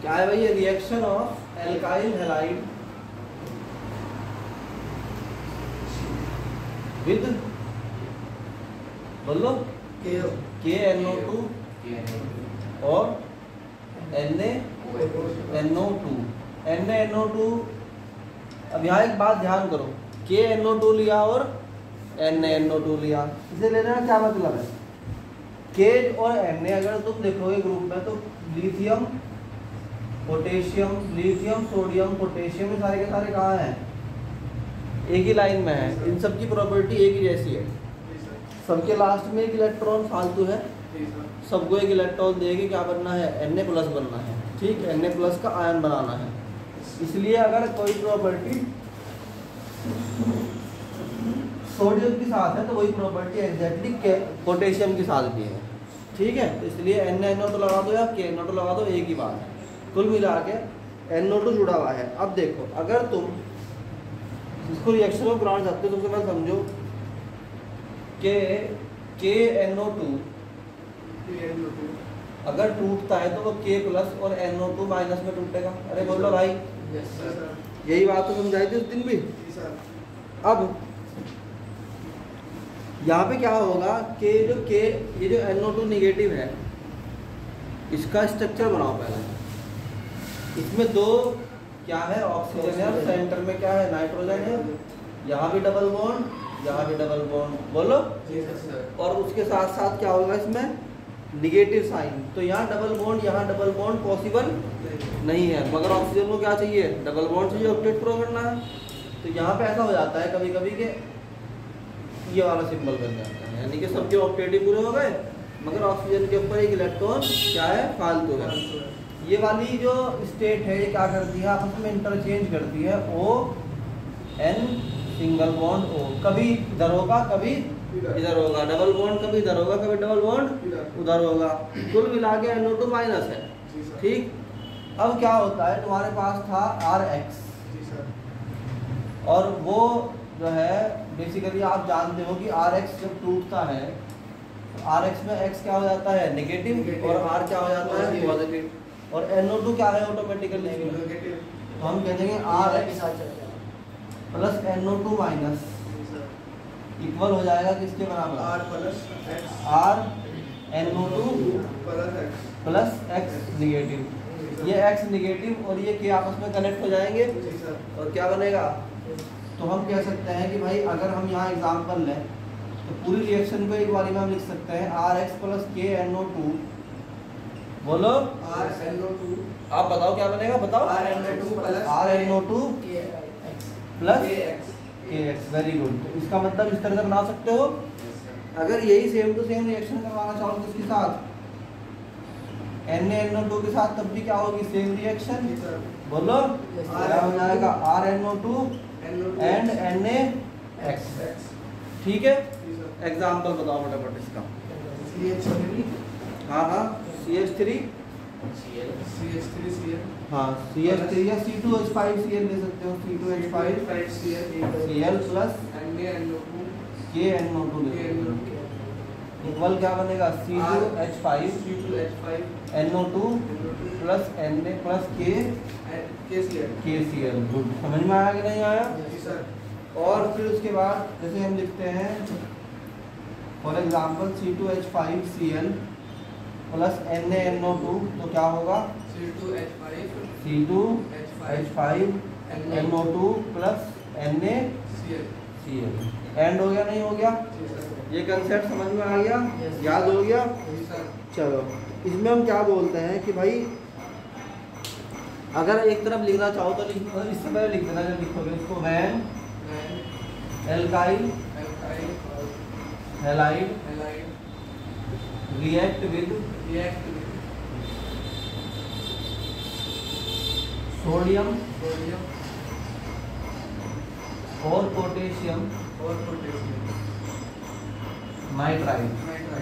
क्या है भाई ये reaction of alkyl halide with बोलो KNO2 और NaNO2। NaNO2, अब यहाँ एक बात ध्यान करो, KNO2 लिया और NaNO2 लिया, इसे लेने का क्या मतलब है? K और Na अगर तुम देखोगे ग्रुप में तो lithium potassium, lithium sodium potassium, ये सारे के सारे कहाँ हैं? एक ही लाइन में है। इन सब की प्रॉपर्टी एक ही जैसी है, सबके लास्ट में एक इलेक्ट्रॉन फालतू है, सबको एक इलेक्ट्रॉन देके क्या बनना है? Na+ बनना है, ठीक है, Na+ का आयन बनाना है। इसलिए अगर कोई प्रॉपर्टी सोडियम के साथ है तो वही प्रॉपर्टी एग्जैक्टली पोटेशियम के साथ भी है, ठीक है। तो इसलिए NaNO2 लगा दो या KNO2 लगा दो, एक ही बात है। कुल मिला के NO2 जुड़ा हुआ है। अब देखो, अगर तुम इसको रिएक्शन में बनाना चाहते हो तो सबसे पहले समझो कि KNO2 अगर टूटता है तो वो K+ और NO2- में टूटेगा। अरे बोलो भाई, यही बात तो समझाई थी उस दिन भी। अब यहाँ पे क्या होगा कि ये जो NO2 नेगेटिव है, इसका स्ट्रक्चर बनाओ पहले। इसमें दो क्या है? ऑक्सीजन है, और सेंटर में क्या है? नाइट्रोजन है। यहाँ भी डबल बॉन्ड, यहाँ भी डबल बॉन्ड, बोलो। और उसके साथ साथ क्या होगा इसमें? Negative sign. तो यहाँ डबल बॉन्ड, यहाँ डबल बॉन्ड पॉसिबल नहीं है, मगर ऑक्सीजन को क्या चाहिए? डबल बॉन्ड चाहिए, ऑक्टेट पूरा करना है। तो यहाँ पे ऐसा हो जाता है कभी कभी कि ये वाला सिंबल बन जाता है, यानी कि सबके ऑक्टेट पूरे हो गए, मगर ऑक्सीजन के ऊपर एक इलेक्ट्रॉन क्या है? फालतू है। ये वाली जो स्टेट है ये क्या करती है? आपस में इंटरचेंज करती है, ON सिंगल बॉन्ड O, कभी इधर होगा कभी इधर होगा, डबल बॉन्ड कभी इधर होगा कभी डबल बॉन्ड उधर होगा। कुल मिला के NO2- है, ठीक। अब क्या होता है, तुम्हारे पास था RH, और वो जो है बेसिकली आप जानते हो कि RH जब टूटता है तो RH में X क्या हो जाता है? नेगेटिव, और R क्या हो जाता है? पॉजिटिव। और NO2 क्या है? Automatically negative. तो हम कह देंगे RH प्लस NO2- इक्वल हो जाएगा किसके बराबर? R NO2 plus X negative. ये X नेगेटिव और ये K आपस में कनेक्ट हो जाएंगे, और क्या बनेगा? तो हम कह सकते हैं कि भाई अगर हम यहाँ एग्जाम्पल लें तो पूरी रिएक्शन को एक बारी में हम लिख सकते हैं RH प्लस KNO2, बोलो RNO2। आप बताओ क्या बनेगा? बताओ। RNO2 plus KX। Very good. तो इसका मतलब इस तरह से बना सकते हो। अगर यही सेम टू सेम रिएक्शन करवाना चाहो तो इसके साथ NaNO2 के साथ, तब भी क्या होगी? सेम रिएक्शन, बोलो। क्या हो जाएगा? RNO2 एंड NaX, ठीक है। एग्जाम्पल बताओ फटाफट इसका। हाँ हाँ, CH3 हाँ, CH3 या C2H5Cl ले सकते हो। C2H5Cl प्लस KNO2 इक्वल क्या बनेगा? C2H5 NO2 plus Na plus KCl। Good, समझ में आया कि नहीं आया? और फिर उसके बाद जैसे हम लिखते हैं for example C2H5Cl plus NaNO2, तो क्या होगा? C2H5 NO2 plus NaCl। And हो गया नहीं हो गया? ये कंसेप्ट समझ में आ गया? याद हो गया? चलो, इसमें हम क्या बोलते हैं कि भाई अगर एक तरफ लिखना चाहो तो इससे पहले लिख देना, जब लिखोगे उसको when alkyl halide react with sodium और पोटेशियम नाइट्राइड।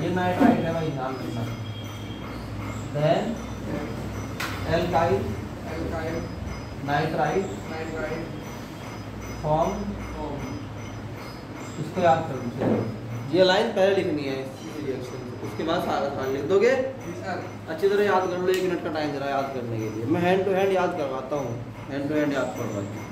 ये नाइट्राइड है भाई, ध्यान रखना। देन एल्काइल नाइट्राइड फॉर्म, इसको याद कर लीजिए। ये लाइन पहले लिखनी है। रिएक्शन, उसके बाद सारा खान लिख दोगे। अच्छी तरह याद कर लो, 1 मिनट का टाइम जरा याद करने के लिए। मैं हैंड टू हैंड याद करवाता हूँ, हैंड टू हैंड याद करवाता हूँ।